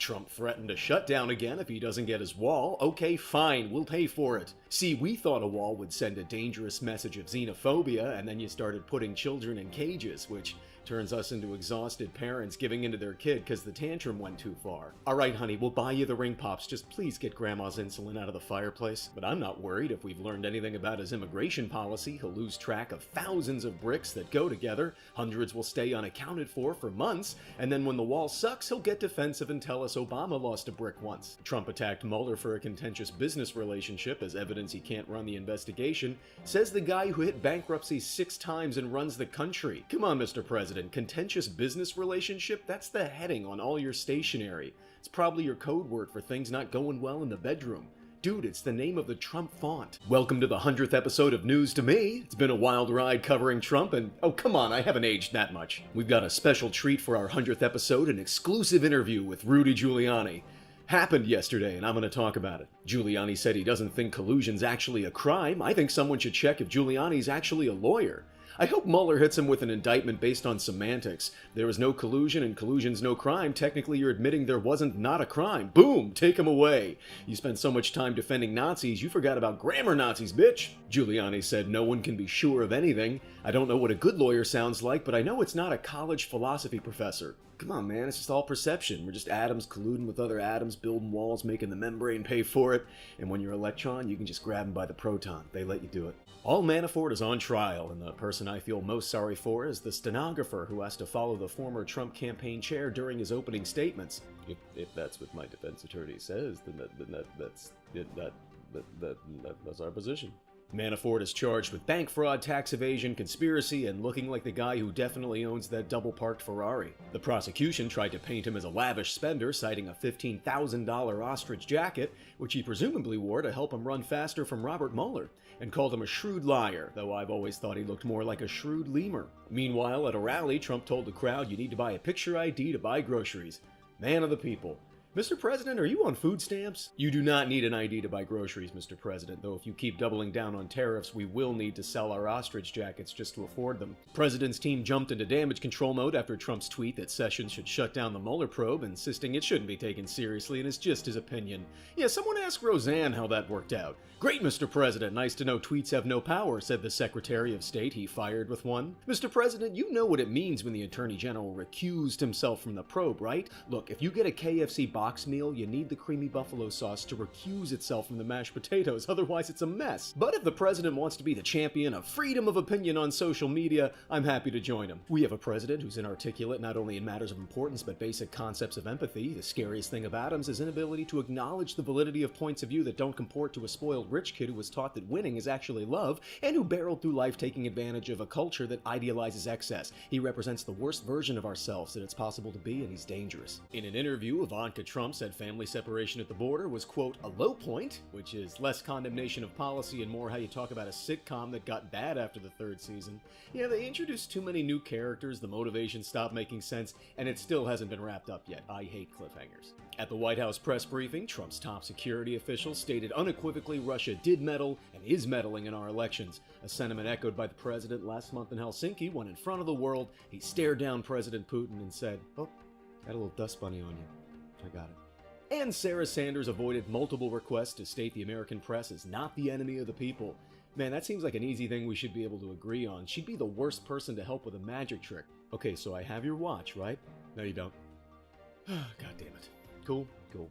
Trump threatened to shut down again if he doesn't get his wall. Okay, fine, we'll pay for it. See, we thought a wall would send a dangerous message of xenophobia, and then you started putting children in cages, which turns us into exhausted parents giving into their kid because the tantrum went too far. Alright honey, we'll buy you the ring pops, just please get grandma's insulin out of the fireplace. But I'm not worried. If we've learned anything about his immigration policy, he'll lose track of thousands of bricks that go together, hundreds will stay unaccounted for months, and then when the wall sucks, he'll get defensive and tell us Obama lost a brick once. Trump attacked Mueller for a contentious business relationship as evidence he can't run the investigation, says the guy who hit bankruptcy 6 times and runs the country. Come on, Mr. President. Contentious business relationship? That's the heading on all your stationery. It's probably your code word for things not going well in the bedroom. Dude, it's the name of the Trump font. Welcome to the 100th episode of News to Me. It's been a wild ride covering Trump, and oh come on, I haven't aged that much. We've got a special treat for our 100th episode, an exclusive interview with Rudy Giuliani. Happened yesterday, and I'm going to talk about it. Giuliani said he doesn't think collusion's actually a crime. I think someone should check if Giuliani's actually a lawyer. I hope Mueller hits him with an indictment based on semantics. There was no collusion and collusion's no crime. Technically, you're admitting there wasn't not a crime. Boom! Take him away. You spent so much time defending Nazis, you forgot about grammar Nazis, bitch! Giuliani said no one can be sure of anything. I don't know what a good lawyer sounds like, but I know it's not a college philosophy professor. Come on, man, it's just all perception. We're just atoms colluding with other atoms, building walls, making the membrane pay for it. And when you're an electron, you can just grab them by the proton. They let you do it. All Manafort is on trial, and the person I feel most sorry for is the stenographer who has to follow the former Trump campaign chair during his opening statements. If that's what my defense attorney says, then that's our position. Manafort is charged with bank fraud, tax evasion, conspiracy, and looking like the guy who definitely owns that double-parked Ferrari. The prosecution tried to paint him as a lavish spender, citing a $15,000 ostrich jacket, which he presumably wore to help him run faster from Robert Mueller, and called him a shrewd liar, though I've always thought he looked more like a shrewd lemur. Meanwhile, at a rally, Trump told the crowd you need to buy a picture ID to buy groceries. Man of the people. Mr. President, are you on food stamps? You do not need an ID to buy groceries, Mr. President, though if you keep doubling down on tariffs, we will need to sell our ostrich jackets just to afford them. The President's team jumped into damage control mode after Trump's tweet that Sessions should shut down the Mueller probe, insisting it shouldn't be taken seriously and it's just his opinion. Yeah, someone ask Roseanne how that worked out. Great, Mr. President. Nice to know tweets have no power, said the Secretary of State he fired with one. Mr. President, you know what it means when the Attorney General recused himself from the probe, right? Look, if you get a KFC box meal, you need the creamy buffalo sauce to recuse itself from the mashed potatoes, otherwise it's a mess. But if the President wants to be the champion of freedom of opinion on social media, I'm happy to join him. We have a President who's inarticulate not only in matters of importance but basic concepts of empathy. The scariest thing about him is his inability to acknowledge the validity of points of view that don't comport to a spoiled rich kid who was taught that winning is actually love, and who barreled through life taking advantage of a culture that idealizes excess. He represents the worst version of ourselves that it's possible to be, and he's dangerous. In an interview, Ivanka Trump said family separation at the border was, quote, a low point, which is less condemnation of policy and more how you talk about a sitcom that got bad after the 3rd season. Yeah, they introduced too many new characters, the motivation stopped making sense, and it still hasn't been wrapped up yet. I hate cliffhangers. At the White House press briefing, Trump's top security official stated unequivocally Russia did meddle and is meddling in our elections, a sentiment echoed by the president last month in Helsinki when, in front of the world, he stared down President Putin and said, "Oh, got a little dust bunny on you. I got it." And Sarah Sanders avoided multiple requests to state the American press is not the enemy of the people. Man, that seems like an easy thing we should be able to agree on. She'd be the worst person to help with a magic trick. Okay, so I have your watch, right? No, you don't. God damn it. Cool? Cool.